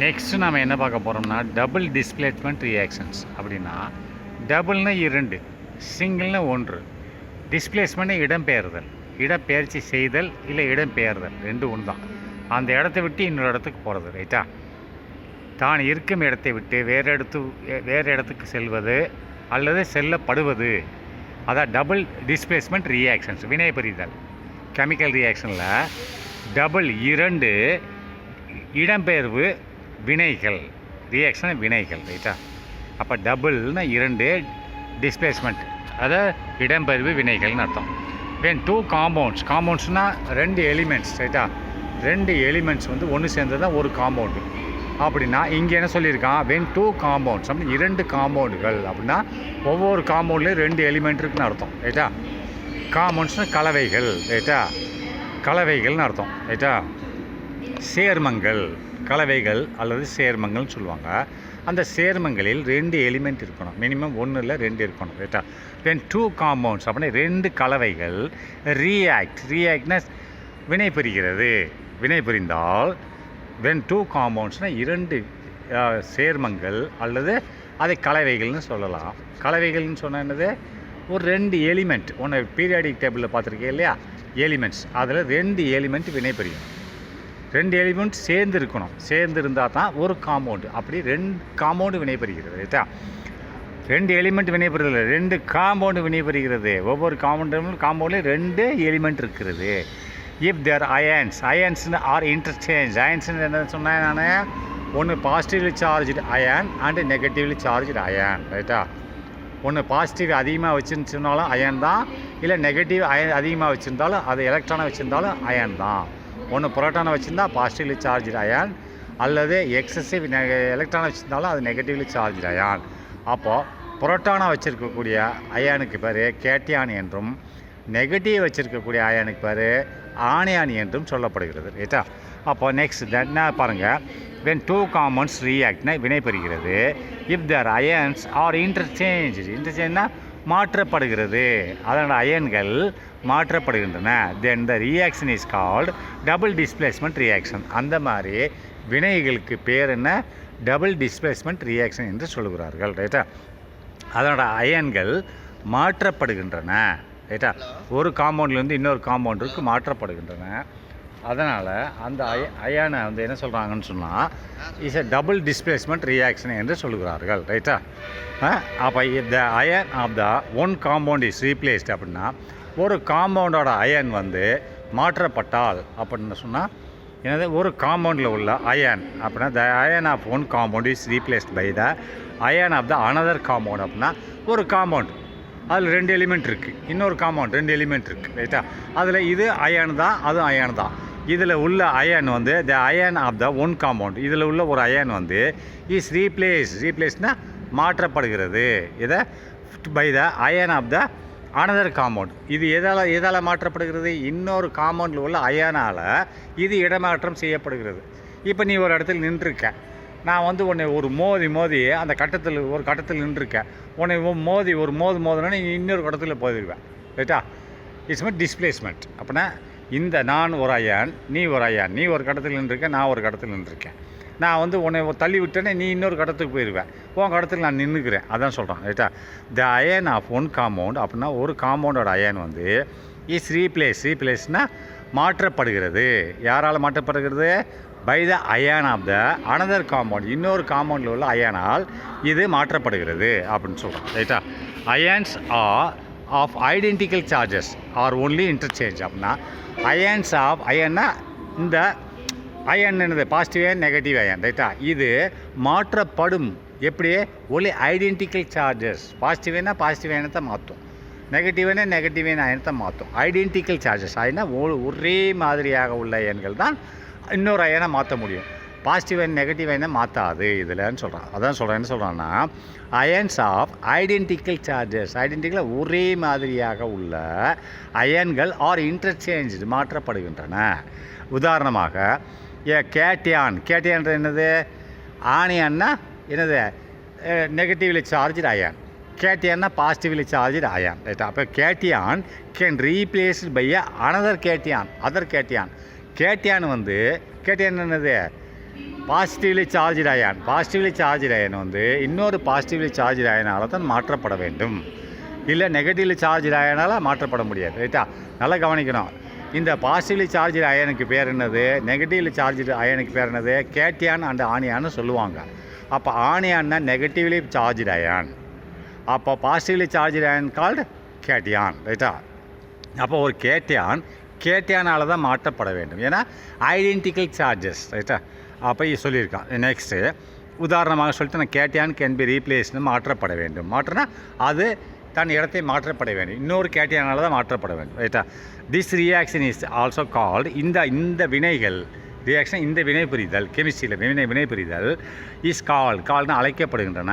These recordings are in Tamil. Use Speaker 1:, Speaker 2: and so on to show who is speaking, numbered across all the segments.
Speaker 1: நெக்ஸ்ட்டு நம்ம என்ன பார்க்க போகிறோம்னா டபுள் டிஸ்பிளேஸ்மெண்ட் ரியாக்ஷன்ஸ். அப்படின்னா டபுள்னா 2, சிங்கிள்னா 1. டிஸ்பிளேஸ்மெண்ட்னா இடம்பெயர்தல், இடப்பெயர்ச்சி செய்தல் இல்லை இடம்பெயர்தல், ரெண்டு ஒன்று தான். அந்த இடத்த விட்டு இன்னொரு இடத்துக்கு போகிறது, ரைட்டா? தான் இருக்கும் இடத்தை விட்டு வேறு இடத்துக்கு செல்வது அல்லது செல்லப்படுவது, அதான் டபுள் டிஸ்பிளேஸ்மெண்ட் ரியாக்ஷன்ஸ். வினைபுரிதல் கெமிக்கல் ரியாக்ஷனில் டபுள் 2 இடம்பெயர்வு வினைகள், ரியாக்ஷன் வினைகள், ரைட்டா? அப்போ டபுள்னா 2 டிஸ்பிளேஸ்மெண்ட், அதாவது இடம்பெயர்வு வினைகள்னு அர்த்தம். வென் 2 காம்பவுண்ட்ஸ்னால் 2 எலிமெண்ட்ஸ், ரைட்டா? 2 எலிமெண்ட்ஸ் வந்து ஒன்று சேர்ந்தது தான் ஒரு காம்பவுண்டு. அப்படின்னா இங்கே என்ன சொல்லியிருக்கான், வென் 2 காம்பவுண்ட்ஸ் அப்படின்னு 2 காம்பவுண்டுகள் அப்படின்னா ஒவ்வொரு காம்பவுண்ட்லேயும் 2 எலிமெண்ட் இருக்குன்னு அர்த்தம், ரைட்டா? காம்பவுண்ட்ஸ்னால் கலவைகள், ரைட்டா? கலவைகள்னு அர்த்தம், ரைட்டா? சேர்மங்கள், கலவைகள் அல்லது சேர்மங்கள்னு சொல்லுவாங்க. அந்த சேர்மங்களில் 2 எலிமெண்ட் இருக்கணும், மினிமம் 1 இல்லை 2 இருக்கணும், ரைட்டா? வென் 2 காம்பவுண்ட்ஸ் அப்படின்னா 2 கலவைகள் ரியாக்ட்னா வினை புரிகிறது. வினை புரிந்தால் வென் 2 காம்பவுண்ட்ஸ்னால் 2 சேர்மங்கள் அல்லது அதை கலவைகள்னு சொல்லலாம். கலவைகள்னு சொன்னால் என்னது, ஒரு 2 எலிமெண்ட், ஒன்று பீரியாடிக் டேபிளில் பார்த்துருக்கேன் இல்லையா, எலிமெண்ட்ஸ், அதில் 2 எலிமெண்ட் வினை புரியும். 2 எலிமெண்ட் சேர்ந்து இருக்கணும், சேர்ந்து இருந்தால் தான் ஒரு காம்பவுண்டு. அப்படி 2 காம்பவுண்டு வினைபுரிகிறது, ரைட்டா? 2 எலிமெண்ட் வினைபுரிதல், 2 காம்பவுண்டு வினைபுரிகிறது. ஒவ்வொரு காம்பவுண்ட்லேயும் 2 எலிமெண்ட் இருக்கிறது. இஃப் தேர் அயன்ஸ்னு ஆர் இன்டர்சேஞ்ச், அயன்ஸ்னு என்ன சொன்னேன் நான், ஒன்று positively charged ion and negatively charged ion, ரைட்டா? ஒன்று பாசிட்டிவ் அதிகமாக வச்சுருந்தாலும் அயன் தான், இல்லை நெகட்டிவ் அதிகமாக வச்சுருந்தாலும், அது எலக்ட்ரானை வச்சுருந்தாலும் அயன் தான். ஒன்று புரோட்டானை வச்சுருந்தா பாசிட்டிவ்லி சார்ஜ்டு அயான், அல்லது எக்ஸசிவ் எலக்ட்ரானை வச்சுருந்தாலும் அது நெகட்டிவ்லி சார்ஜ்டு அயான். அப்போது புரோட்டானை வச்சுருக்கக்கூடிய அயானுக்கு பேர் கேட்டியான் என்றும், நெகட்டிவ் வச்சுருக்கக்கூடிய அயானுக்கு பேர் ஆனியான் என்றும் சொல்லப்படுகிறது, ரைட்டா? அப்போ நெக்ஸ்ட் என்ன பாருங்கள், வென் 2 காம்பவுண்ட்ஸ் ரியாக்ட்னா வினை பெறுகிறது. இஃப் தேர் அயன்ஸ் ஆர் இன்டர்சேஞ்ச்னா மாற்றப்படுகிறது, அதனோட அயன்கள் மாற்றப்படுகின்றன, then the reaction is called double displacement reaction. அந்த மாதிரி வினைகளுக்கு பேர் என்ன, டபுள் டிஸ்பிளேஸ்மெண்ட் ரியாக்ஷன் என்று சொல்கிறார்கள், ரைட்டா? அதனோட அயன்கள் மாற்றப்படுகின்றன, ரைட்டா? ஒரு காம்பவுண்ட்லேருந்து இன்னொரு காம்பவுண்டுக்கு மாற்றப்படுகின்றன. அதனால் அந்த அயானை வந்து என்ன சொல்கிறாங்கன்னு சொன்னால் is a double displacement reaction என்று சொல்கிறார்கள், ரைட்டா? அப்போ the ion of the one compound is replaced அப்படின்னா, ஒரு காம்பவுண்டோட அயன் வந்து மாற்றப்பட்டால் அப்படின்னு சொன்னால் என்னது, ஒரு காம்பவுண்டில் உள்ள அயன் அப்படின்னா the ion of one compound is replaced by the ion of the another compound. அப்படின்னா ஒரு காம்பவுண்ட் அதில் 2 எலிமெண்ட் இருக்குது, இன்னொரு காம்பவுண்ட் 2 எலிமெண்ட் இருக்குது, ரைட்டா? அதில் இது அயன் தான், அதுவும் அயன் தான். இதில் உள்ள அயன் வந்து the ion of the one compound, இதில் உள்ள ஒரு அயன் வந்து இஸ் ரீப்ளேஸ்னால் மாற்றப்படுகிறது. இதை by the ion of the another compound. இது எதால் மாற்றப்படுகிறது, இன்னொரு காம்பவுண்டில் உள்ள அயனால் இது இடமாற்றம் செய்யப்படுகிறது. இப்போ நீ ஒரு இடத்துல நின்றுருக்க, நான் வந்து உன்னை ஒரு மோதி அந்த ஒரு கட்டத்தில் நின்றுருக்கேன், உன்னை மோதுனா நீ இன்னொரு கட்டத்தில் போயிடுவேன், ரைட்டா? It's mean displacement. அப்படின்னா இந்த நான் ஒரு அயன், நீ ஒரு அயன், நீ ஒரு கட்டத்தில் நின்றுருக்கேன், நான் ஒரு கட்டத்தில் நின்றுருக்கேன். நான் வந்து உன்னை தள்ளி விட்டேனே, நீ இன்னொரு கடத்துக்கு போயிடுவேன், உன் கடத்தில் நான் நின்றுக்கிறேன், அதான் சொல்கிறேன், ரைட்டா? The ion of one compound அப்படின்னா ஒரு காம்பவுண்டோட அயன் வந்து இஸ் ரீப்ளேஸ்னால் மாற்றப்படுகிறது. யாரால் மாற்றப்படுகிறது, by the ion of the another compound, இன்னொரு காம்பவுண்டில் உள்ள அயனால் இது மாற்றப்படுகிறது அப்படின்னு சொல்கிறோம், ரைட்டா? Ions of identical charges are only interchange. அப்படின்னா அயன்ஸ் ஆஃப் அயன்னா இந்த அயன் என்னது, பாசிட்டிவ் அயன் நெகட்டிவ் அயன், ரைட்டா? இது மாற்றப்படும் எப்படி, ஒன்லி ஐடென்டிக்கல் சார்ஜஸ். பாசிட்டிவ் அயனத்தை மாற்றும், நெகட்டிவ் அயனத்தை மாற்றும். ஐடென்டிக்கல் சார்ஜஸ் ஆயினா ஒரே மாதிரியாக உள்ள அயன்கள் தான் இன்னொரு அயனை மாற்ற முடியும். பாசிட்டிவ் அயன் நெகட்டிவ் அயனை மாற்றாது இதுலன்னு சொல்கிறான். அதான் சொல்கிறேன், என்ன சொல்கிறான்னா அயன்ஸ் ஆஃப் ஐடென்டிக்கல் சார்ஜஸ், ஐடென்டிக்கலாக ஒரே மாதிரியாக உள்ள அயன்கள் ஆர் இன்டர்சேஞ்சு மாற்றப்படுகின்றன. உதாரணமாக கேட்டியான் என்னது, ஆனியான்னா என்னது, நெகட்டிவ்லி சார்ஜ்டு அயான், கேட்டியான்னா பாசிட்டிவ்லி சார்ஜ்டு அயான், ரைட்டா? அப்போ cation can replaced by another cation, other cation. Cation வந்து கேட்டியான் என்னது, பாசிட்டிவ்லி சார்ஜ் அயன் வந்து இன்னொரு பாசிட்டிவ்லி சார்ஜ் அயனால் தான் மாற்றப்பட வேண்டும். இல்லை நெகட்டிவ்லி சார்ஜ் அயனால் மாற்றப்பட முடியாது. ரைட்டா, நல்லா கவனிக்கணும். இந்த பாசிட்டிவ்லி சார்ஜ் அயனுக்கு பேர் என்னது, நெகட்டிவ்லி சார்ஜ் அயனுக்கு பேர் என்னது, கேட்டியான் அண்ட் ஆனியான்னு சொல்லுவாங்க. அப்போ ஆனியான்னா நெகட்டிவ்லி சார்ஜ் அயன், அப்போ positively charge ion called cation. ரைட்டா, அப்போ ஒரு கேட்டியானால் தான் மாற்றப்பட வேண்டும். ஏன்னா ஐடென்டிக்கல் சார்ஜஸ். ரைட்டா, அப்போ சொல்லியிருக்கான். நெக்ஸ்ட்டு உதாரணமாக சொல்லிட்டு நான் கேட்டியான் கேன் பி ரீப்ளேஸ்னு மாற்றப்பட வேண்டும். மாற்றினா அது தன் இடத்தை மாற்றப்பட வேண்டும், இன்னொரு கேட்டியானால் தான் மாற்றப்பட வேண்டும். ரைட்டா, this reaction is also called, இந்த வினைகள் ரியாக்ஷன், இந்த வினை புரிதல் கெமிஸ்ட்ரியில் வினை புரிதல் இஸ் கால்னு அழைக்கப்படுகின்றன.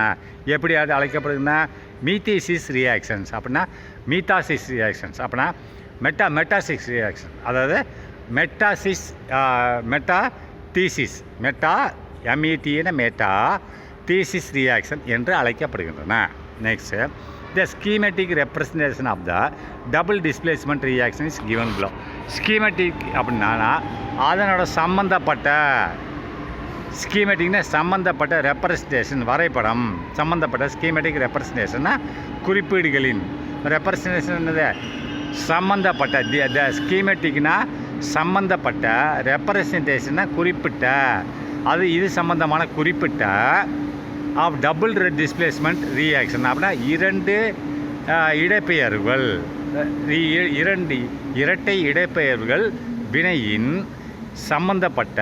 Speaker 1: எப்படி அது அழைக்கப்படுகின்றன, மீத்தேசிஸ் ரியாக்ஷன்ஸ் அப்படின்னா, மீத்தாசிஸ் ரியாக்ஷன்ஸ் அப்படின்னா, மெட்டாசிஸ் ரியாக்ஷன், அதாவது மெட்டாதீசிஸ் மெட்டாதீசிஸ் ரியாக்ஷன் என்று அழைக்கப்படுகின்றன. Next the schematic representation of the double displacement reaction is given below. Schematic அப்படின்னா அதனோட சம்மந்தப்பட்ட ரெப்ரசன்டேஷன் வரைபடம், சம்மந்தப்பட்ட ஸ்கீமெட்டிக் ரெப்ரசன்டேஷன்னா குறிப்பீடுகளின் ரெப்ரசன்டேஷன் என்னது, சம்மந்தப்பட்ட த ஸ்கீமெட்டிக்னா சம்மந்தப்பட்ட, ரெப்ரசன்டேஷன்னா குறிப்பிட்ட, அது இது சம்மந்தமான குறிப்பிட்ட ஆஃப் டபுள் டிஸ்பிளேஸ்மெண்ட் ரியாக்ஷன் அப்படின்னா இரட்டை இடப்பெயர்வுகள் வினையின் சம்பந்தப்பட்ட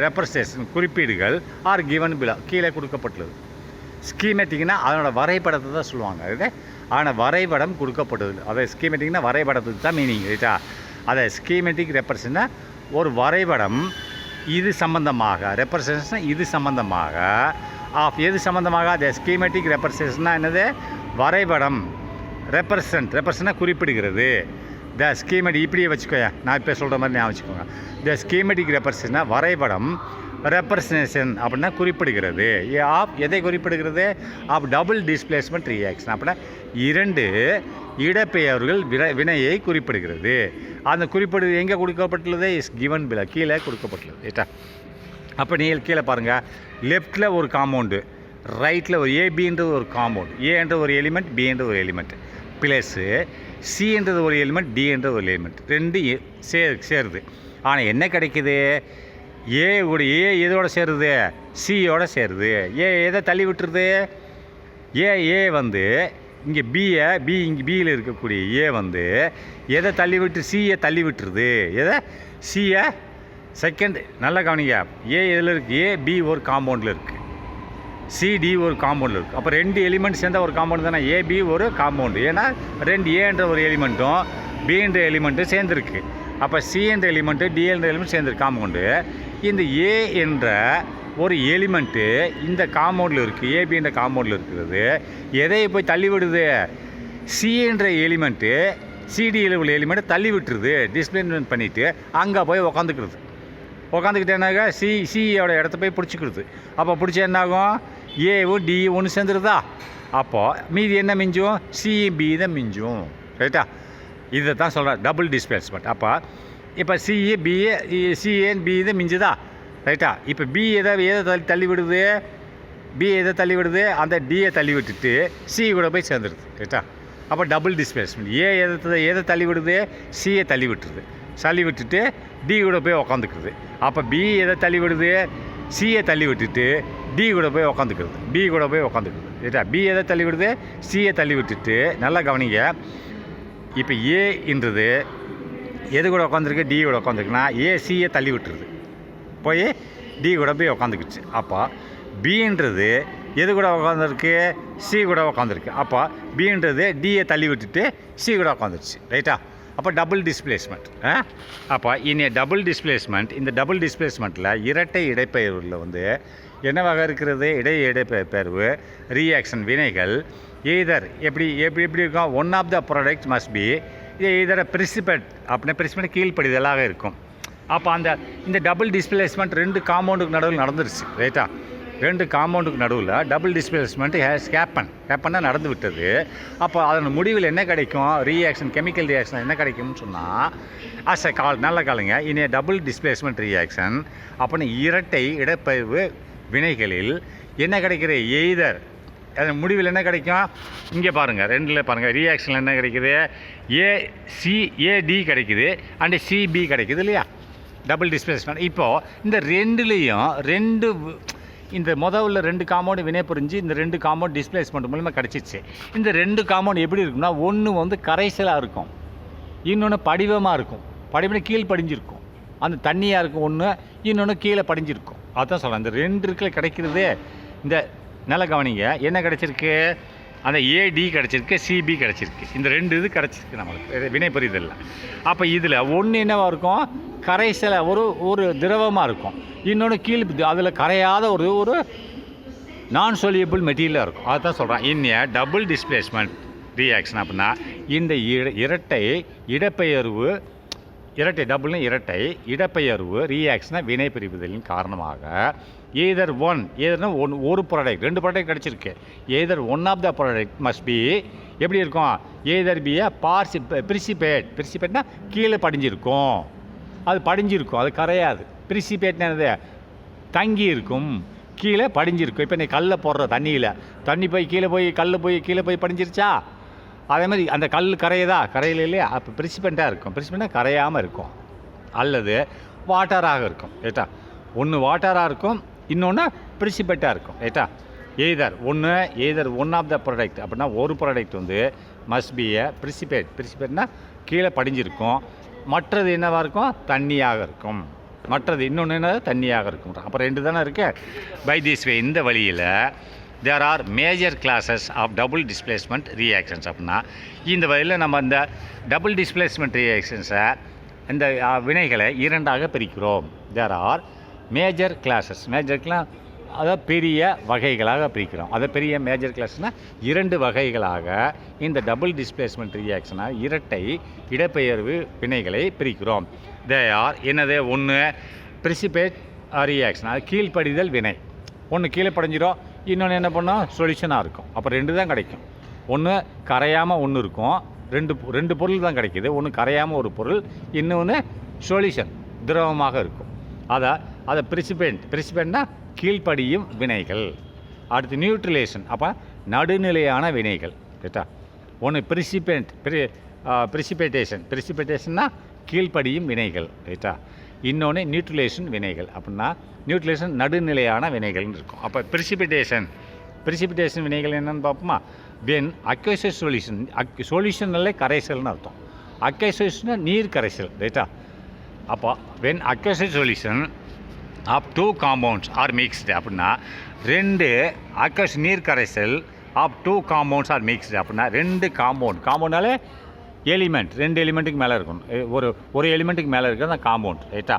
Speaker 1: ரெப்ரசன்டேஷன் குறிப்பீடுகள் ஆர் கிவன் பிலோ கீழே கொடுக்கப்பட்டுள்ளது. ஸ்கீமெட்டிக்னா அதனோட வரைபடத்தை தான் சொல்லுவாங்க. அது ஆனால் வரைபடம் கொடுக்கப்பட்டது, அதை ஸ்கீமெட்டிக்னா வரைபடத்துக்கு தான் மீனிங். ரைட்டா, அதை ஸ்கீமெட்டிக் ரெப்ரசன்ட்னா ஒரு வரைபடம், இது சம்பந்தமாக ரெப்ரசன்டேஷன், இது சம்பந்தமாக எது சம்பந்தமாக, அது ஸ்கீமெட்டிக் ரெப்ரசன்டேஷன்னா என்னது, வரைபடம், ரெப்ரசன்ட்னா குறிப்பிடுகிறது. த ஸ்கீமெட்டிக் இப்படியே வச்சுக்கோங்க, நான் இப்போ சொல்கிற மாதிரி நான் வச்சுக்கோங்க. த ஸ்கீமெட்டிக் ரெப்ரசன்டேஷன்னா வரைபடம், ரெப்ரசன்டேஷன் அப்படின்னா குறிப்பிடுகிறது. எதை குறிப்பிடுகிறது, ஆஃப் டபுள் டிஸ்பிளேஸ்மெண்ட் ரியாக்ஷன் அப்படின்னா இரண்டு இடப்பெயர்வுகள் வினையை குறிப்பிடுகிறது. அந்த குறிப்பிடு எங்கே கொடுக்கப்பட்டுள்ளது, இஸ் கிவன் பிலோ கீழே கொடுக்கப்பட்டுள்ளது. ரைட்டா, அப்போ நீங்கள் கீழே பாருங்கள், லெஃப்டில் ஒரு காம்பவுண்டு, ரைட்டில் ஒரு ஏபின்றது ஒரு காம்பவுண்ட், ஏன்ற ஒரு எலிமெண்ட், பின்ற ஒரு எலிமெண்ட், ப்ளஸ்ஸு சின்றது ஒரு எலிமெண்ட், டின்ற ஒரு எலிமெண்ட், ரெண்டு சேருது. ஆனால் என்ன கிடைக்குது, ஏ எதோட சேருது, சியோட சேருது. எதை தள்ளி விட்டுருது, ஏ வந்து இங்கே இங்கே பியில் இருக்கக்கூடிய ஏ வந்து எதை தள்ளி விட்டு சியை தள்ளி விட்டுருது. எதை, சியை செகண்ட், நல்லா கவனிங்க. எதில் இருக்குது, பி ஒரு காம்பவுண்டில் இருக்குது, சிடி ஒரு காம்பவுண்டில் இருக்குது. அப்போ ரெண்டு எலிமெண்ட் சேர்ந்தால் ஒரு காம்பவுண்டு தானே, ஏபி ஒரு காம்பவுண்டு. ஏன்னா ரெண்டு ஏன்ற ஒரு எலிமெண்ட்டும் பின்ற எலிமெண்ட்டும் சேர்ந்துருக்கு. அப்போ சி என்ற எலிமெண்ட்டு டி என்ற எலிமெண்ட் சேர்ந்துருக்கு காம்பவுண்டு. இந்த ஏ என்ற ஒரு எலிமெண்ட்டு இந்த காம்பவுண்டில் இருக்குது, ஏபி என்ற காம்பவுண்டில் இருக்கிறது. எதை போய் தள்ளி விடுது, சி என்ற எலிமெண்ட்டு சிடியில் உள்ள எலிமெண்ட்டை தள்ளி விட்டுருது, டிஸ்பிளேஸ்மெண்ட் பண்ணிவிட்டு அங்கே போய் உக்காந்துக்கிட்டு என்னாக சியோட இடத்த போய் பிடிச்சிக்கிறது. அப்போ பிடிச்சா என்னாகும், ஏவும் டி ஒன்று சேர்ந்துருதா, அப்போது மீதி என்ன மிஞ்சும், சிபி தான் மிஞ்சும். ரைட்டா, இதை தான் சொல்கிறேன் டபுள் டிஸ்பிளேஸ்மெண்ட். அப்போ இப்போ சிஏன் பி தான் மிஞ்சுதா. ரைட்டா, இப்போ பி எதை தள்ளி விடுது, அந்த டியை தள்ளி விட்டுட்டு சி கூட போய் சேர்ந்துருது. ரைட்டா, அப்போ டபுள் டிஸ்பிளேஸ்மெண்ட். எதை தள்ளி விடுது, சியை தள்ளி விட்டுட்டு டி கூட போய் உக்காந்துக்குது. அப்போ பி எதை தள்ளி விடுது, சியை தள்ளி விட்டுட்டு பி கூட போய் உக்காந்துக்குது. ரைட்டா, பி எதை தள்ளி விடுது, சியை தள்ளி விட்டுட்டு, நல்லா கவனிங்க. இப்போ ஏன்றது எது கூட உட்காந்துருக்கு, டி கூட உட்காந்துருக்குன்னா ஏசியை தள்ளி விட்டுருது, போய் டி கூட போய் உட்காந்துக்குச்சு. அப்போ பின்றது எது கூட உட்காந்துருக்கு, சி கூட உட்காந்துருக்கு. அப்போ பின்றது டியை தள்ளி விட்டுட்டு சி கூட உட்காந்துருச்சு. ரைட்டா, அப்போ டபுள் டிஸ்பிளேஸ்மெண்ட். அப்போ டபுள் டிஸ்பிளேஸ்மெண்ட், இந்த டபுள் டிஸ்பிளேஸ்மெண்ட்டில் இரட்டை இடைப்பெயர்வில் வந்து என்னவாக இருக்கிறது, இடைப்பெயர்வு ரியாக்ஷன் வினைகள் எய்தர் எப்படி இருக்கும், one of the product must be either precipitate அப்படின்னா பிரிசிபேட் கீழ்ப்படிதலாக இருக்கும். அப்போ இந்த டபுள் டிஸ்பிளேஸ்மெண்ட் ரெண்டு காம்பவுண்டுக்கு நடுவில் நடந்துருச்சு. ரைட்டா, 2 காம்பவுண்டுக்கு நடுவில் டபுள் டிஸ்பிளேஸ்மெண்ட் ஹேப்பனாக நடந்து விட்டது. அப்போ அதன் முடிவில் என்ன கிடைக்கும்? ரியாக்ஷன், கெமிக்கல் ரியாக்ஷன் என்ன கிடைக்கும்னு சொன்னால் நல்ல காலங்க இனி டபுள் டிஸ்பிளேஸ்மெண்ட் ரியாக்ஷன் அப்படின்னு இரட்டை இடப்பெயர்வு வினைகளில் என்ன கிடைக்கிற எய்தர் அதன் முடிவில் என்ன கிடைக்கும்? இங்கே பாருங்கள், 2ல் பாருங்கள், ரியாக்ஷனில் என்ன கிடைக்குது? ஏடி கிடைக்குது அண்டு சிபி கிடைக்குது இல்லையா, டபுள் டிஸ்பிளேஸ்மெண்ட். இப்போது இந்த 2லேயும் இந்த முதல்ல 2 காம்பவுண்டு வினை புரிஞ்சு இந்த 2 காம்பவுண்ட் டிஸ்பிளேஸ்மெண்ட் மூலமாக கிடச்சிச்சு. இந்த 2 காம்பவுண்ட் எப்படி இருக்கும்னா, ஒன்று வந்து கரைசலாக இருக்கும், இன்னொன்று படிவமாக இருக்கும். படிவம் கீழே படிஞ்சிருக்கும், அந்த தண்ணியாக இருக்கும் ஒன்று, இன்னொன்று கீழே படிஞ்சிருக்கும். அதுதான் சொல்கிறேன், இந்த 2 இருக்குல்ல கிடைக்கிறது. இந்த நல்ல கவனிங்க, என்ன கிடச்சிருக்கு? அந்த ஏடி கிடச்சிருக்கு, சிபி கிடச்சிருக்கு. இந்த 2 இது கிடச்சிருக்கு நம்மளுக்கு வினை புரிதலில். அப்போ இதில் ஒன்று என்னவாக இருக்கும்? கரைசலை ஒரு திரவமாக இருக்கும், இன்னொன்று கீழ் அதில் கரையாத ஒரு நான் சொல்யூபிள் மெட்டீரியலாக இருக்கும். அதுதான் சொல்கிறேன் இன்னிய டபுள் டிஸ்பிளேஸ்மெண்ட் ரியாக்ஷன் அப்படின்னா இந்த டபுள்னு இரட்டை இடப்பெயர்வு ரியாக்ஷனை வினை பிரிவுதலின் காரணமாக ஏதர்னா ஒரு ப்ராடக்ட் 2 ப்ராடக்ட் கிடச்சிருக்கு. Either one of the product must be எப்படி இருக்கும்? ஏதர் பி பிரிசிபேட்னா கீழே படிஞ்சிருக்கும், அது படிஞ்சிருக்கும், அது கரையாது. பிரிசிபேட்னா என்னது? தங்கி இருக்கும், கீழே படிஞ்சிருக்கும். இப்போ நீ கல்லை போடுற தண்ணி போய் கீழே போய் படிஞ்சிருச்சா? அதே மாதிரி அந்த கல் கரையில் இல்லையா? அப்போ பிரிசிபெண்ட்டாக இருக்கும். பிரிசிபெண்ட்டாக கரையாமல் இருக்கும், அல்லது வாட்டராக இருக்கும். ஏட்டா, ஒன்று வாட்டராக இருக்கும், இன்னொன்று பிரிசிபெண்ட்டாக இருக்கும். ஏட்டா, either one of the product அப்படின்னா ஒரு ப்ராடக்ட் வந்து மஸ்ட் பி ஏ பிரிசிபேட்னா கீழே படிஞ்சிருக்கும், மற்றது என்னவாக இருக்கும்? தண்ணியாக இருக்கும். மற்றது இன்னொன்று என்ன? தண்ணியாக இருக்கும். அப்போ 2 தானே இருக்குது. பை திஸ் வே, இந்த வழியில் there are major classes of double displacement reactions. அப்படின்னா இந்த வழியில் நம்ம இந்த டபுள் டிஸ்பிளேஸ்மெண்ட் ரியாக்ஷன்ஸை இந்த வினைகளை 2ஆக பிரிக்கிறோம். There are major classes. அதாவது பெரிய வகைகளாக பிரிக்கிறோம். அதை பெரிய மேஜர் கிளாஸ்னால் 2 வகைகளாக இந்த டபுள் டிஸ்பிளேஸ்மெண்ட் ரியாக்ஷனாக இரட்டை இடப்பெயர்வு வினைகளை பிரிக்கிறோம். தே ஆர் என்னது? ஒன்று பிரிசிபேட் ரியாக்ஷன், அது கீழ்ப்படிதல் வினை. ஒன்று கீழே படிஞ்சிடும், இன்னொன்று என்ன பண்ணோம்? சொல்யூஷனாக இருக்கும். அப்போ 2 தான் கிடைக்கும். ஒன்று கரையாமல் ஒன்று இருக்கும், ரெண்டு பொருள் தான் கிடைக்கிது. ஒன்று கரையாமல் ஒரு பொருள், இன்னொன்று சொல்யூஷன் திரவமாக இருக்கும். அதை பிரிசிபெண்ட்னா கீழ்ப்படியும் வினைகள். அடுத்து நியூட்ரலேஷன், அப்போ நடுநிலையான வினைகள். கேட்டா, ஒன்று பிரிசிபேட்டேஷன்னா கீழ்ப்படியும் வினைகள். ரைட்டா, இன்னொன்று நியூட்ரலேஷன் வினைகள். அப்படின்னா நியூட்ரலேஷன் நடுநிலையான வினைகள்னு இருக்கும். அப்போ பிரிசிபிடேஷன் வினைகள் என்னென்னு பார்ப்போமா? வென் அக்வஸஸ் சொல்யூஷன்ல கரைசல்னு அர்த்தம். அக்வஸஸ்னா நீர் கரைசல். ரைட்டா, அப்போ when aqueous solution of 2 compounds are mixed அப்படின்னா 2 அக்வஸ் நீர் கரைசல் ஆஃப் 2 காம்பவுண்ட்ஸ் ஆர் மிக்ஸ்டு அப்படின்னா 2 காம்பவுண்டாலே எலிமெண்ட் 2 எலிமெண்ட்டுக்கு மேலே இருக்கும். ஒரு எலிமெண்ட்டுக்கு மேலே இருக்கிறது அந்த காம்பவுண்ட். ரைட்டா,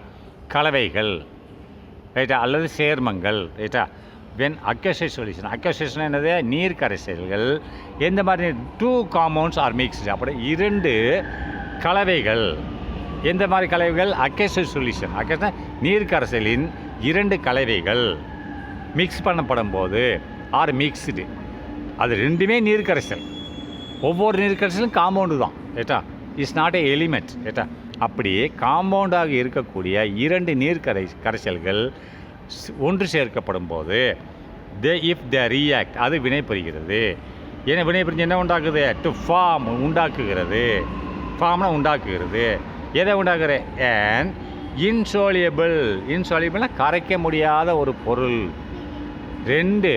Speaker 1: கலவைகள். ரைட்டா, அல்லது சேர்மங்கள். ரைட்டா, வென் அக்வஸஸ் சொல்யூஷன் என்னது? நீர் கரைசல்கள் எந்த மாதிரி 2 காம்பவுண்ட்ஸ் ஆர் மிக்ஸ்டு அப்படி 2 கலவைகள். எந்த மாதிரி கலவைகள்? அக்வஸஸ் சொல்யூஷன். அக்வஸ்னா நீர் கரைசலின் 2 கலவைகள் மிக்ஸ் பண்ணப்படும் போது ஆர் மிக்ஸ்டு, அது 2மே நீர் கரைசல். ஒவ்வொரு நீர் கரைசலும் காம்பவுண்டு தான். ஏட்டா, இஸ் நாட் ஏ எலிமெண்ட். ஏட்டா, அப்படியே காம்பவுண்டாக இருக்கக்கூடிய 2 நீர் கரைசல்கள் ஒன்று சேர்க்கப்படும் போது இஃப் த ரியாக்ட், அது வினைபுரிகிறது. ஏன்னா வினைபுரிஞ்சு என்ன உண்டாக்குது? டு ஃபார்ம் உண்டாக்குகிறது. ஃபார்ம்னா உண்டாக்குகிறது. எதை உண்டாக்குற? அண்ட் இன்சாலியபிள்னா கரைக்க முடியாத ஒரு பொருள். 2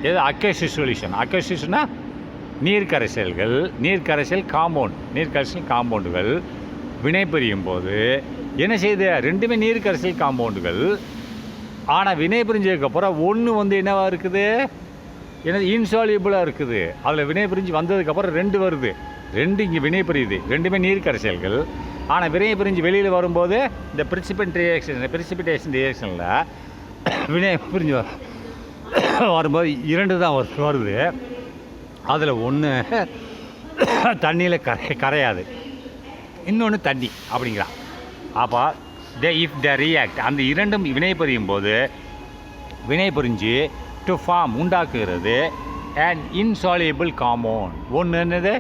Speaker 1: எது? அக்வஸஸ் சொல்யூஷன்னா நீர் கரைசல் காம்பவுண்டுகள் வினைபுரியும் போது என்ன செய்யுது? 2மே நீர் கரைசல் காம்பவுண்டுகள். ஆனால் வினைபுரிஞ்சதுக்கப்புறம் ஒன்று வந்து என்னவாக இருக்குது? இன்சாலியபிளாக இருக்குது. அதில் வினைபுரிஞ்சு வந்ததுக்கப்புறம் 2 வருது. 2 இங்கே வினைபுரியுது. 2மே நீர் கரைசல்கள். ஆனால் வினைபுரிஞ்சு வெளியில் வரும்போது இந்த பிரிசிபிடேஷன் ரியாக்ஷனில் வினைபுரிஞ்சு வரும்போது 2 தான் வருது. அதில் ஒன்று தண்ணியில் கரையாது, இன்னொன்று தண்ணி அப்படிங்கிறான். அப்போ இஃப் த ரியாக்ட், அந்த 2ம் வினைபுரியும் போது வினை புரிஞ்சு டு ஃபார்ம் உண்டாக்குகிறது அண்ட் இன்சாலியபிள் காம்பவுண்ட். ஒன்று என்னது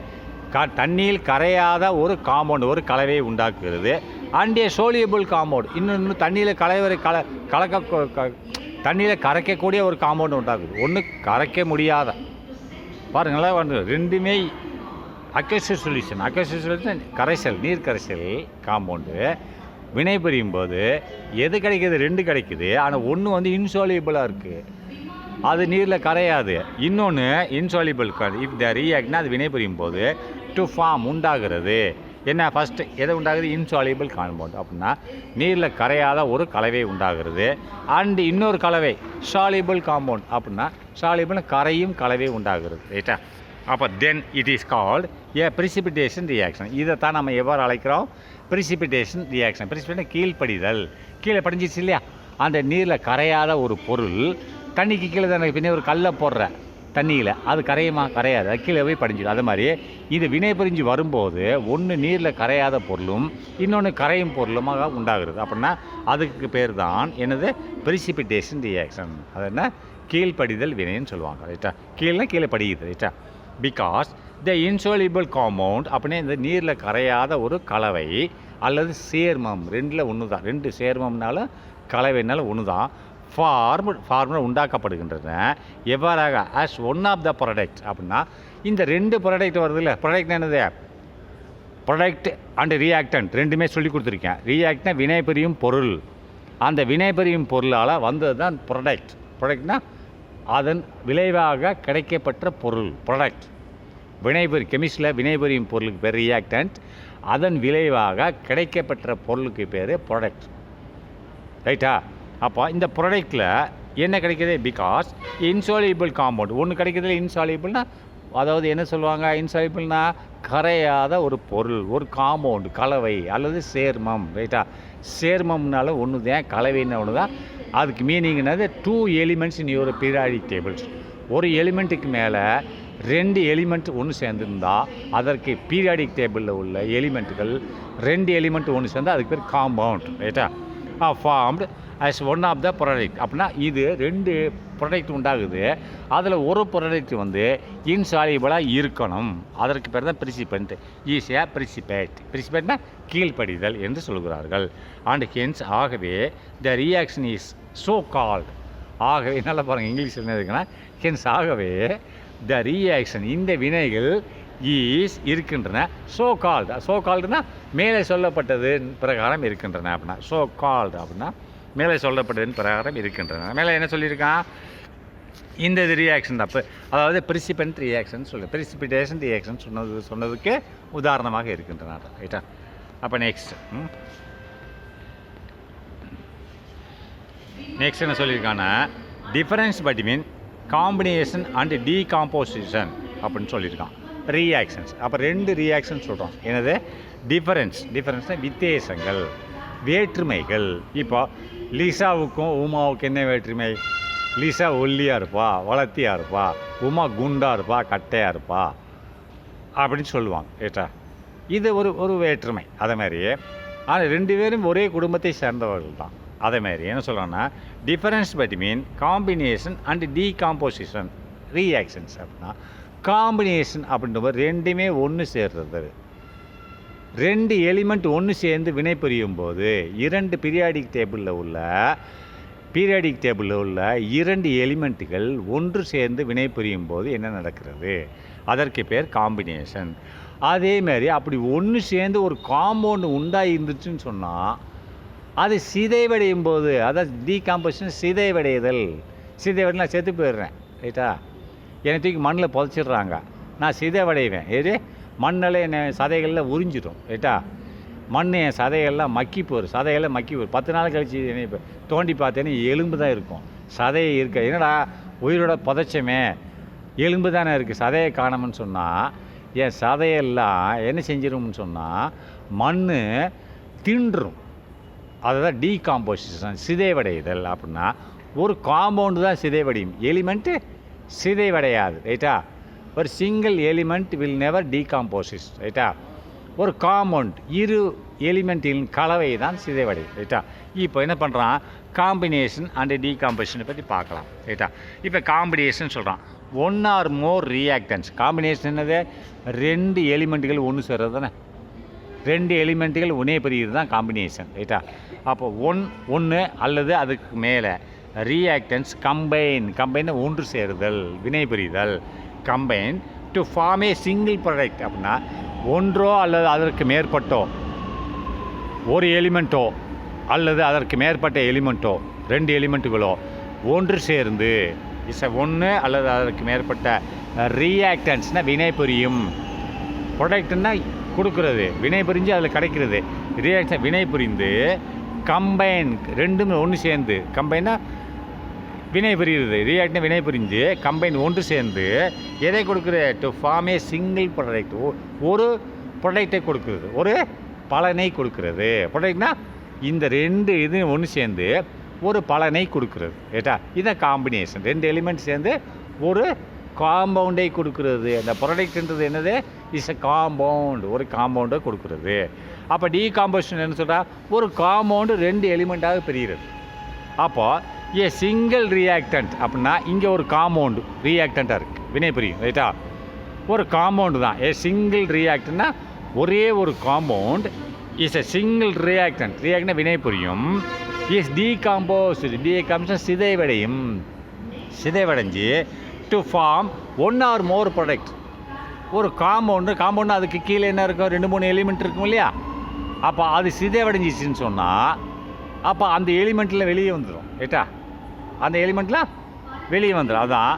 Speaker 1: தண்ணியில் கரையாத ஒரு காம்பவுண்ட், ஒரு கலவையை உண்டாக்குகிறது. அண்ட் ஏ சோலியபிள் காம்பவுண்ட், இன்னொன்று தண்ணியில் தண்ணியில் கரைக்கக்கூடிய ஒரு காம்பவுண்ட் உண்டாக்குது. ஒன்று கரைக்க முடியாத, பாருங்களேன் வந்து ரெண்டுமே அக்வஸ் சொல்யூஷன் கரைசல், நீர் கரைசல் காம்பவுண்டு வினை புரியும் போது எது கிடைக்கிது? ரெண்டு கிடைக்குது. ஆனால் ஒன்று வந்து இன்சாலியபிளாக இருக்குது, அது நீரில் கரையாது. இன்னொன்று இன்சாலிபிள், இஃப் த ரியாக்ட்னா அது வினை புரியும் போது டு ஃபார்ம் உண்டாகிறது. என்ன ஃபஸ்ட்டு எதை உண்டாகுது? Insoluble compound. அப்படின்னா நீரில் கரையாத ஒரு கலவை உண்டாகிறது. அண்டு இன்னொரு கலவை சாலிபிள் காம்பவுண்ட். அப்படின்னா சாலிபிள் கரையும் கலவை உண்டாகிறது. ரைட்டா? அப்போ then it is called A precipitation reaction. இதைத்தான் நம்ம எவ்வாறு அழைக்கிறோம்? Precipitation reaction. ப்ரிசிபிடேஷன் கீழ்ப்படிதல். கீழே படிஞ்சிச்சு இல்லையா? அந்த நீரில் கரையாத ஒரு பொருள் தண்ணிக்கு கீழே தானே, பின்னே ஒரு கல்லை போடுற தண்ணியில் அது கரையுமா? கரையாது, அது கீழே போய் படிஞ்சிடும். அது மாதிரி இது வினை புரிஞ்சு வரும்போது ஒன்று நீரில் கரையாத பொருளும் இன்னொன்று கரையும் பொருளுமாக உண்டாகிறது. அப்படின்னா அதுக்கு பேர் தான் என்னது? Precipitation reaction. அது என்ன? கீழ்ப்படிதல் வினைன்னு சொல்லுவாங்க. ரைட்டா? கீழே படியுது. ரைட்டா? பிகாஸ் த இன்சாலிபிள் காம்பவுண்ட் அப்படின்னா இந்த நீரில் கரையாத ஒரு கலவை அல்லது சேர்மம், ரெண்டில் ஒன்று தான். ரெண்டு சேர்மம்னாலும் கலவைனாலும் ஒன்று தான். ஃபார்முலா உண்டாக்கப்படுகின்றன. எவ்வாறாக? As one of the product. அப்படின்னா இந்த ரெண்டு ப்ராடக்ட் வருது இல்லை? ப்ராடக்ட் என்னது? ப்ராடக்ட் அண்ட் ரியாக்டன்ட் ரெண்டுமே சொல்லி கொடுத்துருக்கேன். ரியாக்ட்னா வினை புரியும் பொருள், அந்த வினை புரியும் பொருளால் வந்தது தான் ப்ராடக்ட். ப்ராடக்ட்னா அதன் விளைவாக கிடைக்கப்பட்ட பொருள் ப்ராடக்ட். கெமிஸ்ட்ரியில் வினை புரியும் பொருளுக்கு பேர் ரியாக்டன்ட், அதன் விளைவாக கிடைக்கப்பட்ட பொருளுக்கு பேர் ப்ராடக்ட். ரைட்டா? அப்போ இந்த ப்ராடக்டில் என்ன கிடைக்கிது? பிகாஸ் இன்சாலிபிள் காம்பவுண்ட் ஒன்று கிடைக்கிறதுல. இன்சாலிபிள்னா அதாவது என்ன சொல்லுவாங்க? இன்சாலிபிள்னா கரையாத ஒரு பொருள், ஒரு காம்பவுண்டு, கலவை அல்லது சேர்மம். ரைட்டா? சேர்மம்னால ஒன்று தான், கலவைன்னு ஒன்று தான். அதுக்கு மீனிங் என்னது? 2 elements in your periodic tables. ஒரு எலிமெண்ட்டுக்கு மேலே 2 எலிமெண்ட் ஒன்று சேர்ந்துருந்தால் அதற்கு பீரியாடிக் டேபிளில் உள்ள எலிமெண்ட்டுகள் 2 எலிமெண்ட் ஒன்று சேர்ந்தால் அதுக்கு பேர் காம்பவுண்ட். ரைட்டா? Formed as one of the product. அப்படின்னா இது 2 ப்ராடக்ட் உண்டாகுது. அதில் ஒரு ப்ராடக்ட் வந்து இன்சாலிபிளாக இருக்கணும். அதற்கு பேர் தான் பிரிசிபெண்ட். ஈஸியாக பிரிசிபேட்னா கீழ்ப்படிதல் என்று சொல்கிறார்கள். அண்ட் ஹென்ஸ் ஆகவே த ரியாக்ஷன் இஸ் ஸோ கால்டு. ஆகவே நல்லா பாருங்கள், இங்கிலீஷில் என்ன இருக்குன்னா ஹென்ஸ் ஆகவே த ரியாக்ஷன் இந்த வினைகள் ஈஸ் இருக்கின்றன. ஸோ கால்டுனா மேலே சொல்லப்பட்டது பிரகாரம் இருக்கின்றன. அப்படின்னா ஸோ கால்டு அப்படின்னா மேலே சொல்லப்பட்டதின் பிரகாரம் இருக்கின்றன. மேலே என்ன சொல்லியிருக்கான்? இந்த ரியாக்ஷன் தப்பு, அதாவது பிரிசிபெண்ட் ரியாக்ஷன் ப்ரிசிபிடேஷன் ரியாக்ஷன் சொன்னதுக்கு உதாரணமாக இருக்கின்றன. ரைட்டா? அப்போ நெக்ஸ்ட் என்ன சொல்லியிருக்காங்கன்னா difference between combination and decomposition அப்படின்னு சொல்லியிருக்கான். ரியாக்ஷன்ஸ். அப்போ 2 ரியாக்ஷன் சொல்கிறோம். என்னது? டிஃபரன்ஸ்னால் வித்தியாசங்கள், வேற்றுமைகள். இப்போ லிசாவுக்கும் உமாவுக்கும் என்ன வேற்றுமை? லிசா ஒல்லியாக இருப்பா, வளர்த்தியாக இருப்பா, உமா குண்டாக இருப்பா, கட்டையாக இருப்பா அப்படின்னு சொல்லுவாங்க. ரைட்டா? இது ஒரு வேற்றுமை. அதேமாதிரி ஆனால் 2 பேரும் ஒரே குடும்பத்தை சேர்ந்தவர்கள் தான். அதேமாதிரி என்ன சொல்கிறோன்னா difference between combination and decomposition reactions. அப்படின்னா காம்பினேஷன் அப்படின்றபோது 2மே ஒன்று சேர்றது. 2 எலிமெண்ட் ஒன்று சேர்ந்து வினை புரியும் போது 2 பீரியாடிக் டேபிளில் உள்ள 2 எலிமெண்ட்டுகள் ஒன்று சேர்ந்து வினை புரியும் போது என்ன நடக்கிறது? அதற்கு பேர் காம்பினேஷன். அதேமாதிரி அப்படி ஒன்று சேர்ந்து ஒரு காம்பவுண்டு உண்டாகி இருந்துச்சுன்னு சொன்னால் அது சிதைவடையும் போது, அதாவது டீகாம்போசிஷன் சிதைவடைதல். நான் செத்து போயிடுறேன். ரைட்டா? என்னை தூக்கி மண்ணில் புதைச்சிடுறாங்க, நான் சிதைவடைவேன். மண்ணில் என் சதைகளில் உறிஞ்சிடும். ரைட்டா? மண் என் சதைகள்லாம் மக்கி போயிடும். 10 நாள் கழிச்சு என்னை தோண்டி பார்த்தேன்னு எலும்பு தான் இருக்கும், சதையை இருக்க. என்னடா உயிரோட புதைச்சமே, எலும்பு தானே இருக்குது, சதையை காணோம்னு சொன்னால் என் சதையெல்லாம் என்ன செஞ்சிடும்னு சொன்னால் மண் தின்றும். அதுதான் டீகாம்போசிஷன், சிதைவடைதல். அப்படின்னா ஒரு காம்பவுண்டு தான் சிதைவடையும், எலிமெண்ட்டு சிதைவடையாது. ரைட்டா? ஒரு சிங்கிள் எலிமெண்ட் வில் நெவர் டீகாம்போசிஸ். ரைட்டா? ஒரு காம்பவுண்ட் இரு எலிமெண்ட்டின் கலவை தான் சிதைவடை, ரைட்டா. இப்போ என்ன பண்ணுறான், காம்பினேஷன் அண்ட் டீகாம்போசிஷனை பற்றி பார்க்கலாம், ரைட்டா. இப்போ காம்பினேஷன் சொல்கிறான், one or more reactance. Combination என்னது, ரெண்டு எலிமெண்ட்டுகள் ஒன்று சேர்றது தானே, ரெண்டு எலிமெண்ட்டுகள் ஒன்றே பிரிகிறது தான் காம்பினேஷன், ரைட்டா. அப்போ ஒன்று அல்லது அதுக்கு மேலே ரியாக்டன்ஸ் கம்பைன் ஒன்று சேருதல், வினை புரிதல், combine to form a single product. அப்படின்னா ஒன்றோ அல்லது அதற்கு மேற்பட்டோ, ஒரு எலிமெண்ட்டோ அல்லது அதற்கு மேற்பட்ட எலிமெண்ட்டோ, ரெண்டு எலிமெண்ட்டுகளோ ஒன்று சேர்ந்து ஒன்று அல்லது அதற்கு மேற்பட்ட ரியாக்டன்ஸ்னால் வினை புரியும். ப்ராடக்ட்னா கொடுக்குறது, வினை புரிஞ்சு அதில் கிடைக்கிறது. ரியாக்ஷன் வினை புரிந்து கம்பைன், ரெண்டுமே ஒன்று சேர்ந்து, கம்பைனா வினை புரியுறது, ரியாக்ட்னா வினை புரிஞ்சு கம்பைன் ஒன்று சேர்ந்து எதை கொடுக்குறது, to form a single product. ஒரு ப்ராடக்டை கொடுக்குறது, ஒரு பலனை கொடுக்குறது. ப்ராடக்ட்னா இந்த ரெண்டு இது ஒன்று சேர்ந்து ஒரு பலனை கொடுக்குறது, ஏட்டா. இதான் காம்பினேஷன், ரெண்டு எலிமெண்ட் சேர்ந்து ஒரு காம்பவுண்டை கொடுக்குறது. அந்த ப்ராடக்ட்ன்றது என்னது, இஸ் அ காம்பவுண்ட், ஒரு காம்பவுண்டை கொடுக்குறது. அப்போ டீகாம்போசிஷன் என்ன சொல்கிறா, ஒரு காம்பவுண்டு ரெண்டு எலிமெண்ட்டாக பிரிகிறது. அப்போது ஏ சிங்கிள் ரியாக்டன்ட் அப்படின்னா இங்கே ஒரு காம்பவுண்டு ரியாக்டண்ட்டாக இருக்குது, வினை புரியும், ரைட்டா. ஒரு காம்பவுண்டு தான் ஏ சிங்கிள் ரியாக்டன்னா, ஒரே ஒரு compound is a single reactant. ரியாக்ட்னா வினை புரியும். இஸ் டீகாம்போசிஷன் சிதைவடைஞ்சு to form one or more product. ஒரு காம்பவுண்டு அதுக்கு கீழே என்ன இருக்கும், ரெண்டு மூணு எலிமெண்ட் இருக்கும் இல்லையா. அப்போ அது சிதைவடைஞ்சிச்சின்னு சொன்னால் அப்போ அந்த எலிமெண்ட்டில் வெளியே வந்துடும், ரைட்டா. அந்த எலிமெண்ட்டில் வெளியே வந்துடும். அதான்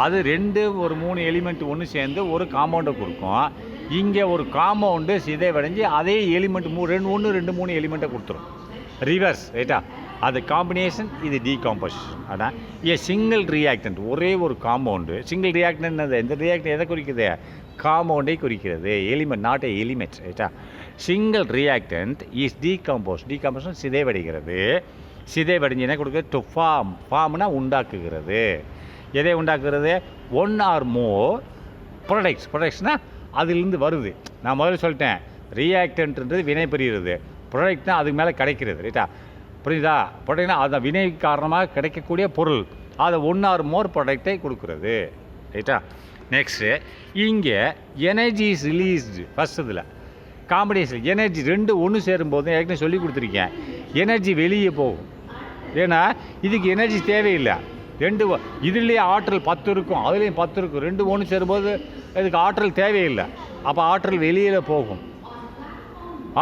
Speaker 1: அது ஒரு மூணு எலிமெண்ட் ஒன்று சேர்ந்து ஒரு காம்பவுண்டை கொடுக்கும். இங்கே ஒரு காம்பவுண்டு சிதைவடைஞ்சு அதே எலிமெண்ட் ரெண்டு மூணு எலிமெண்ட்டை கொடுத்துரும், ரிவர்ஸ், ரைட்டா. அது காம்பினேஷன், இது டீகாம்போசிஷன். ஆனால் ஏ சிங்கிள் ரியாக்டன்ட், ஒரே ஒரு காம்பவுண்டு. சிங்கிள் ரியாக்டன்ட் இந்த ரியாக்டன் எதை குறிக்குது, காம்பவுண்டை குறிக்கிறது, எலிமெண்ட், நாட் ஏ எலிமெண்ட், ரைட்டா. சிங்கிள் ரியாக்டன்ட் இஸ் டீகாம்போசிஷன் சிதைவடைகிறது. சிதைவடைஞ்சு என்ன கொடுக்குறது, டு ஃபார்ம்னா உண்டாக்குகிறது. எதை உண்டாக்குறது, ஒன் ஆர் மோர் ப்ராடக்ட்ஸ்னால் அதிலிருந்து வருது. நான் முதல்ல சொல்லிட்டேன், ரியாக்டன்ட்ன்றது வினை புரிகிறது, ப்ராடக்ட்னா அதுக்கு மேலே கிடைக்கிறது, ரைட்டா. புரியுதா. ப்ராடக்ட்னா அந்த வினை காரணமாக கிடைக்கக்கூடிய பொருள், அதை ஒன் ஆர் மோர் ப்ராடக்டை கொடுக்குறது, ரைட்டா. நெக்ஸ்ட்டு இங்கே எனர்ஜி இஸ் ரிலீஸ்டு. ஃபஸ்ட் இதில் காம்பினேஷன் எனர்ஜி ரெண்டு ஒன்று சேரும்போது ஏற்கனவே சொல்லி கொடுத்துருக்கேன், எனர்ஜி வெளியே போகும். ஏன்னா இதுக்கு எனர்ஜி தேவையில்லை. இதுலேயே ஆற்றல் 10 இருக்கும், அதுலேயும் 10 இருக்கும். ரெண்டு ஒன்று சேரும்போது இதுக்கு ஆற்றல் தேவையில்லை. அப்போ ஆற்றல் வெளியில் போகும்.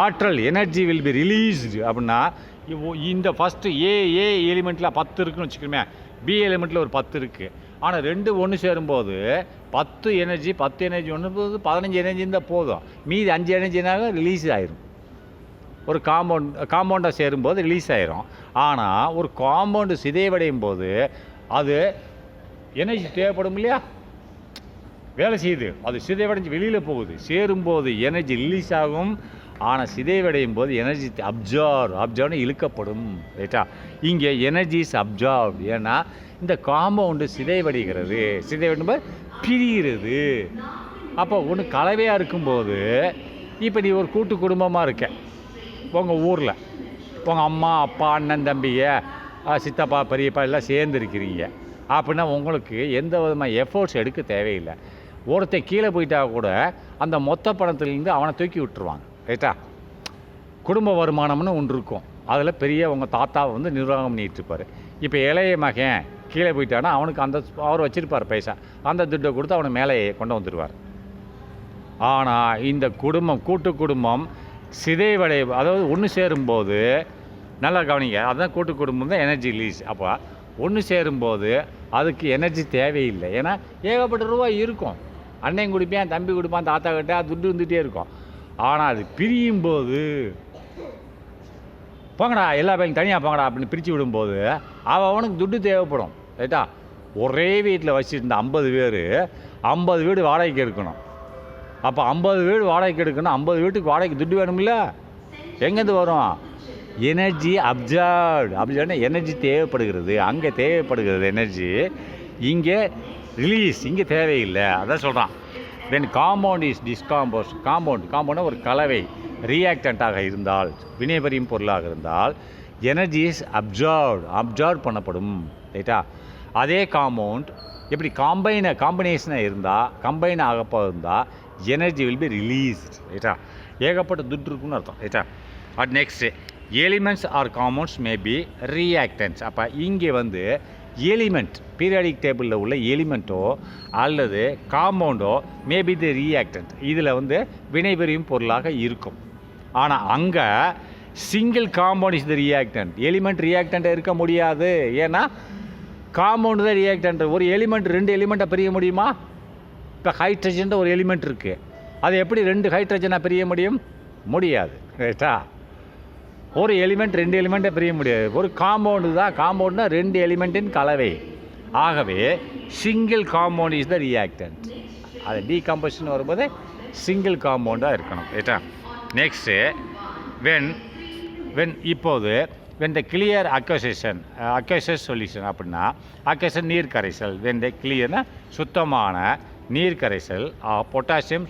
Speaker 1: ஆற்றல் எனர்ஜி வில் பி ரிலீஸ்டு. அப்படின்னா இந்த ஃபஸ்ட்டு ஏ எலிமெண்ட்டில் 10 இருக்குன்னு வச்சுக்கோமே, பி எலிமெண்ட்டில் ஒரு 10 இருக்குது. ஆனால் ரெண்டு ஒன்று சேரும்போது 10 எனர்ஜி ஒன்று போது 15 எனர்ஜி இருந்தால் போதும். மீதி 5 எனர்ஜினாக ரிலீஸ் ஆயிரும். ஒரு காம்பவுண்டாக சேரும்போது ரிலீஸ் ஆயிரும். ஆனால் ஒரு காம்பவுண்டு சிதைவடையும் போது அது எனர்ஜி தேவைப்படும் இல்லையா, வேலை செய்யுது. அது சிதைவடைஞ்சு வெளியில் போகுது. சேரும்போது எனர்ஜி ரிலீஸ் ஆகும். ஆனால் சிதைவடையும் போது எனர்ஜி அப்சார்ப்னு இழுக்கப்படும், ரைட்டா. இங்கே எனர்ஜி இஸ் அப்சார்ப். ஏன்னா இந்த காம்பவுண்டு சிதைவடைகிறது, சிதைவடையும்போது பிரிகிறது. அப்போ ஒன்று கலவையாக இருக்கும்போது, இப்போ நீ ஒரு கூட்டு குடும்பமாக இருக்க, உங்கள் ஊரில் உங்கள் அம்மா அப்பா அண்ணன் தம்பிங்க சித்தப்பா பெரியப்பா எல்லாம் சேர்ந்துருக்கிறீங்க. அப்படின்னா உங்களுக்கு எந்த விதமாக எஃபோர்ட்ஸ் எடுக்க தேவையில்லை. ஒருத்தர் கீழே போயிட்டா கூட அந்த மொத்த பணத்துலேருந்து அவனை தூக்கி விட்டுருவாங்க, ரைட்டா. குடும்ப வருமானம்னு ஒன்று இருக்கும், அதில் பெரிய உங்கள் தாத்தாவை நிர்வாகம் பண்ணிகிட்டு இருப்பார். இப்போ இளைய மகன் கீழே போயிட்டானா அவனுக்கு அவர் வச்சுருப்பார் பைசா, அந்த துட்டை கொடுத்து அவனை மேலே கொண்டு வந்துடுவார். ஆனால் இந்த கூட்டு குடும்பம் சிதைவடை, அதாவது ஒன்று சேரும்போது, நல்லா கவனிங்க, அதுதான் கூட்டு குடும்பம் தான் எனர்ஜி ரிலீஸ். அப்போ ஒன்று சேரும்போது அதுக்கு எனர்ஜி தேவையில்லை. ஏன்னா ஏகப்பட்ட ரூபாய் இருக்கும், அண்ணன் கொடுப்பேன், தம்பி கொடுப்பான், தாத்தா கிட்ட துட்டு வந்துகிட்டே இருக்கும். ஆனால் அது பிரியும் போது, போங்கடா எல்லா பையன் தனியாக போங்கடா அப்படின்னு பிரித்து விடும்போது அவனுக்கு துட்டு தேவைப்படும், ரைட்டா. ஒரே வீட்டில் வச்சுருந்த 50 வீடு வாடகைக்கு எடுக்கணும். அப்போ 50 வீடு வாடகைக்கு எடுக்கணும், 50 வீட்டுக்கு வாடகைக்கு துட்டு வேணும்ல, எங்கேருந்து வரும்? எனர்ஜி அப்சார்ப்னா எனர்ஜி தேவைப்படுகிறது, அங்கே தேவைப்படுகிறது எனர்ஜி, இங்கே ரிலீஸ், இங்கே தேவையில்லை. அதான் சொல்கிறான், வென் காம்பவுண்ட் இஸ் டிஸ்காம்போஸ், காம்பவுண்ட் ஒரு கலவை ரியாக்டண்ட்டாக இருந்தால், வினைபுரியும் பொருளாக இருந்தால், எனர்ஜி இஸ் அப்சர்வ் பண்ணப்படும். ரைட்டா? அதே காம்பவுண்ட் எப்படி காம்பினேஷனாக இருந்தால், கம்பைன் ஆகப்போ இருந்தால் எனர்ஜி வில் பி ரிலீஸ்ட். ரைட்டா? ஏகப்பட்ட துட்டு இருக்குன்னு அர்த்தம். ரைட்டா? Next elements or compounds may be reactants. அப்போ இங்கே வந்து எலிமெண்ட், பீரியாடிக் டேபிளில் உள்ள எலிமெண்ட்டோ அல்லது காம்பவுண்டோ மேபி தி ரியாக்டன்ட், இதில் வந்து வினைபுரியும் பொருளாக இருக்கும். ஆனால் அங்கே single compound is the reactant. Element ரியாக்டண்ட்டாக இருக்க முடியாது. ஏன்னா காம்பவுண்டு தான் ரியாக்டன்ட். ஒரு எலிமெண்ட் 2 எலிமெண்ட்டை பிரிய முடியுமா? இப்போ ஹைட்ரஜன் ஒரு எலிமெண்ட் இருக்குது, அது எப்படி 2 ஹைட்ரஜனாக பிரிய முடியாது. ரைட்டா? ஒரு எலிமெண்ட் 2 எலிமெண்ட்டை பிரிய முடியாது. ஒரு காம்பவுண்டு தான், காம்பவுண்ட்னா 2 எலிமெண்ட்டின் கலவை. ஆகவே single compound is the reactant. அது டீகம்போசிஷன் வரும்போது சிங்கிள் காம்பவுண்டாக இருக்கணும். ரைட்டா? நெக்ஸ்ட்டு வென் இப்போது வென் த கிளியர் அக்வசஸ் சொல்யூஷன் அப்படின்னா, அக்வசன் நீர் கரைசல். வென் த கிளியர்னா சுத்தமான நீர் கரைசல் பொட்டாசியம்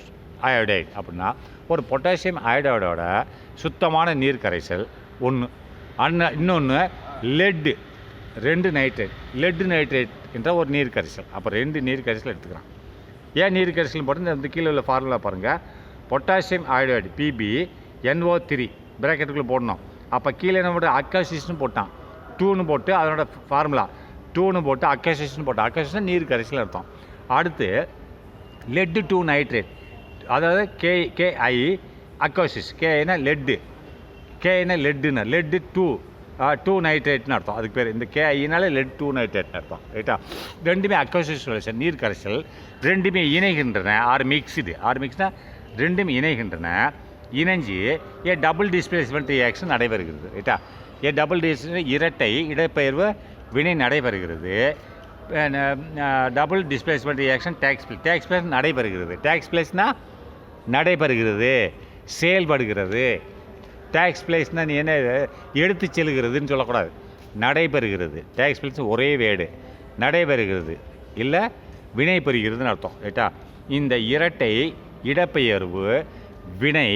Speaker 1: அயோடைட் அப்படின்னா, ஒரு பொட்டாசியம் அயோடைடோட சுத்தமான நீர் கரைசல் ஒன்று. இன்னொன்று லெட்டு 2 நைட்ரேட், லெட்டு நைட்ரேட் என்ற ஒரு நீர் கரைசல். அப்போ 2 நீர் கரைசல் எடுத்துக்கிறான். ஏன் நீர் கரைசல் போட்டு இந்த கீழே உள்ள ஃபார்முலா பாருங்கள். பொட்டாசியம் அயோடைடு பிபி NO3 பிராக்கெட்டுக்குள்ளே போடணும். அப்போ கீழே என்ன போட்டு அக்வசிஸ்ன்னு போட்டான், 2ன்னு போட்டு அதனோட ஃபார்முலா 2ன்னு போட்டு அக்வசிஸ்ன்னு போட்டான். அக்வசிஸ்னா நீர் கரைசல் அர்த்தம். அடுத்து லெட்டு 2 நைட்ரேட், அதாவது KI அக்வசிஸ், கேனா லெட்டு, கேனா லெட்டுன்னு, லெட்டு 2 நைட்ரேட்னு அர்த்தம். அதுக்கு பேர் இந்த KIனால லெட் 2 நைட்ரேட்னு அர்த்தம். ரைட்டா? ரெண்டுமே அக்வசிஸ் சொல்யூஷன், நீர் கரைசல். ரெண்டுமே இணைகின்றன. மிக்ஸ்னா ரெண்டுமே இணைகின்றன. இணைஞ்சு டபுள் டிஸ்பிளேஸ்மெண்ட் ரியாக்ஷன் நடைபெறுகிறது. ரைட்டா? டபுள் டிஸ்பிளேஸ்மெண்ட் இரட்டை இடப்பெயர்வு வினை நடைபெறுகிறது. Double displacement reaction takes place நடைபெறுகிறது. டேக்ஸ் பிளேஸ்னால் நடைபெறுகிறது, செயல்படுகிறது. டேக்ஸ் பிளேஸ்னால் நீ என்ன எடுத்து செல்கிறதுன்னு சொல்லக்கூடாது, நடைபெறுகிறது. டேக்ஸ் பிளேஸ் ஒரே வேர்டு, நடைபெறுகிறது இல்லை வினை பெறுகிறதுன்னு அர்த்தம். ரைட்டா? இந்த இரட்டை இடப்பெயர்வு வினை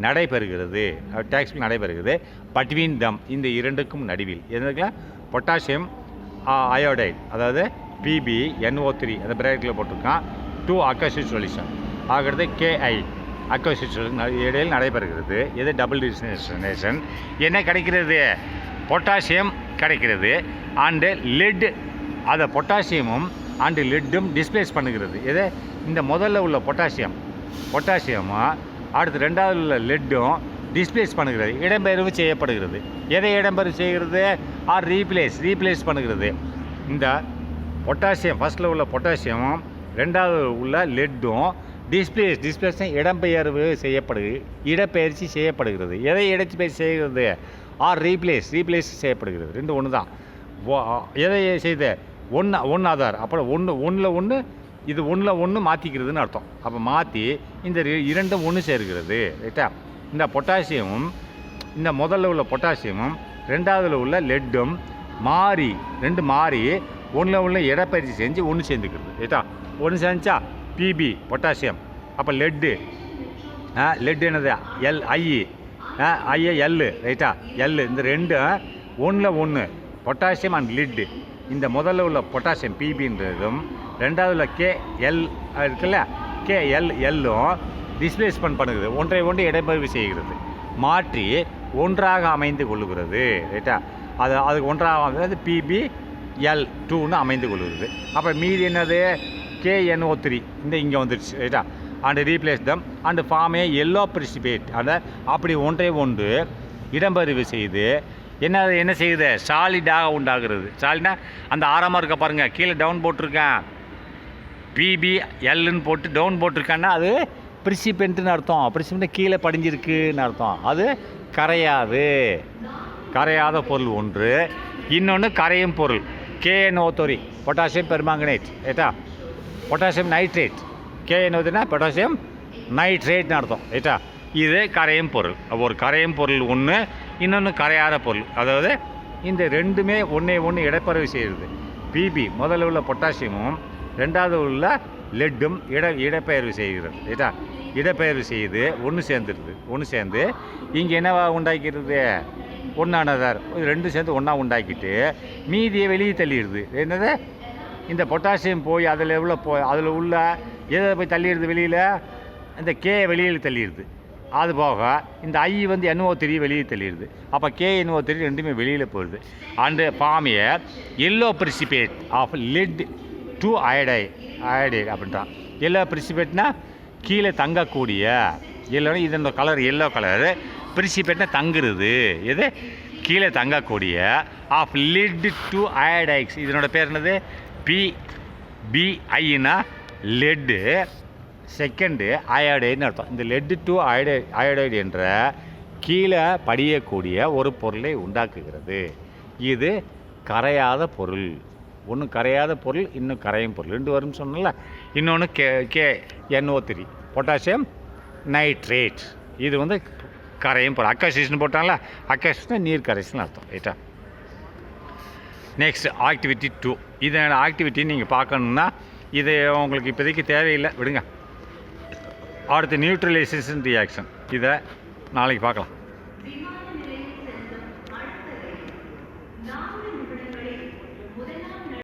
Speaker 1: நடைபெறுகிறது, டேக்ஸ் நடைபெறுகிறது. பட்வீன் தம், இந்த இரண்டுக்கும் நடுவில். எதுக்குலாம்? பொட்டாசியம் அயோடைட், அதாவது PbNO3 அந்த பிராக்கெட்டில் போட்டிருக்கான். 2 அக்வசிஸ் சொல்யூஷன் ஆகிறது. KI அக்வசிஸ் சொல்யூஷன் இடையில் நடைபெறுகிறது. இது டபுள் டிஸ்டிலேஷன். என்ன கிடைக்கிறது? பொட்டாசியம் கிடைக்கிறது. அண்டு லெட், அதை பொட்டாசியமும் அண்டு லெட்டும் டிஸ்பிளேஸ் பண்ணுகிறது. எது? இந்த முதல்ல உள்ள பொட்டாசியமும் அடுத்து 2வது உள்ள லெட்டும் டிஸ்பிளேஸ் பண்ணுகிறது, இடம்பெயர்வு செய்யப்படுகிறது. எதை இடம்பெயர்வு செய்கிறது? ரீப்ளேஸ் பண்ணுகிறது. இந்த பொட்டாசியம் ஃபஸ்ட்டில் உள்ள பொட்டாசியமும் 2வது உள்ள லெட்டும் டிஸ்பிளேஸ் இடப்பெயர்ச்சி செய்யப்படுகிறது. எதை இடப்பெயர்ச்சி செய்கிறது? ரீப்ளேஸ் செய்யப்படுகிறது. 2 ஒன்று தான். எதை செய்த ஒன்று ஆதார், அப்புறம் ஒன்றில் இது 1 மாற்றிக்கிறதுன்னு அர்த்தம். அப்போ மாற்றி இந்த 2ம் ஒன்று சேர்க்கிறது. ரைட்டா? இந்த பொட்டாசியமும் இந்த முதல்ல உள்ள பொட்டாசியமும் 2வதுல உள்ள லெட்டும் மாறி 2 மாறி 1ல் உள்ள இடப்பயிற்சி செஞ்சு ஒன்று சேர்ந்துக்கிறது. ரைட்டா? ஒன்று சேர்ந்துச்சா PB பொட்டாசியம். அப்போ லெட்டு என்னது? L. ரைட்டா? L. இந்த 2 1ல் 1 பொட்டாசியம் அண்ட் லெட்டு. இந்த முதல்ல உள்ள பொட்டாசியம் PBன்றதும் 2வதுல KL இருக்குல்ல, KLலும் டிஸ்பிளேஸ்மெண்ட் பண்ணுகிறது, ஒன்றை இடம்பெயர்வு செய்கிறது, மாற்றி ஒன்றாக அமைந்து கொள்ளுகிறது. ரைட்டா? அதுக்கு ஒன்றாக அமைந்து PbL2ன்னு அமைந்து கொள்ளுகிறது. அப்போ மீதி என்னது? KNO3 இங்கே வந்துடுச்சு. ரைட்டா? And replace them and form yellow precipitate. அப்படி ஒன்று இடம்பெயர்வு செய்து என்ன செய்யுது? சாலிடாக உண்டாகிறது. சாலிடா அந்த ஆரமாக இருக்க பாருங்கள், கீழே டவுன் போட்டிருக்கேன், PbLன்னு போட்டு டவுன் போட்டிருக்கான்னா அது பிரிசிபென்ட்னு அர்த்தம். பிரிசிபென்ட் கீழே படிஞ்சிருக்குன்னு அர்த்தம். அது கரையாத பொருள் ஒன்று. இன்னொன்று கரையும் பொருள் KNO3 பொட்டாசியம் பெர்மாங்கனேட். ரைட்டா? Potassium nitrate. KNO3னா பொட்டாசியம் நைட்ரேட்னு அர்த்தம். ரைட்டா? இது கரையும் பொருள். ஒரு கரையும் பொருள் ஒன்று, இன்னொன்று கரையாத பொருள். அதாவது இந்த ரெண்டுமே ஒன்று இடப்பெயர்வு செய்கிறது. PB முதல்ல உள்ள பொட்டாசியமும் ரெண்டாவது உள்ள லெட்டும் இடப்பெயர்வு செய்கிறது. ரைட்டா? இடப்பெயர்வு செய்து ஒன்று சேர்ந்து இங்கே என்னவா உண்டாக்கிறது? ஒன்றானதார். ரெண்டும் சேர்ந்து ஒன்றா உண்டாக்கிட்டு மீதியை வெளியே தள்ளிடுது. என்னது? இந்த பொட்டாசியம் போய் அதில் உள்ள எதை போய் தள்ளிடுது வெளியில்? இந்த கே வெளியில் தள்ளிடுது. அது போக இந்த ஐ வந்து NO3 வெளியே தள்ளிடுது. அப்போ KNO3 ரெண்டுமே வெளியில் போயிடுது. And form a yellow precipitate of lead two iodide அப்படின்றான். எல்லோ பிரிசிபேட்னா கீழே தங்கக்கூடிய, எல்லோனா இதோட கலர் எல்லோ கலரு, பிரிசிபேட்னா தங்குறது, எது கீழே தங்கக்கூடிய, ஆஃப் லெட் டு அயடைக்ஸ். இதனோட பேர் என்னது? BIனா லெட்டு, செகண்டு அயோடைடுன்னு அர்த்தம். இந்த லெட்டு டு அயோடைடு என்ற கீழே படியக்கூடிய ஒரு பொருளை உண்டாக்குகிறது. இது கரையாத பொருள். ஒன்று கரையாத பொருள், இன்னும் கரையும் பொருள். ரெண்டு வரும்னு சொன்னல. இன்னொன்று KNO3 பொட்டாசியம் நைட்ரேட். இது வந்து கரையும் பொருள். அக்வசிஸ்ன்னு போட்டாங்களா? அக்வசிஸ்னா நீர் கரைசல்னு அர்த்தம். ரைட்டா? Next activity 2. இதோட ஆக்டிவிட்டி நீங்கள் பார்க்கணுன்னா இது உங்களுக்கு இப்போதைக்கு தேவையில்லை, விடுங்க. அடுத்து நியூட்ரலைசேஷன் ரியாக்ஷன். இதை நாளைக்கு பார்க்கலாம்.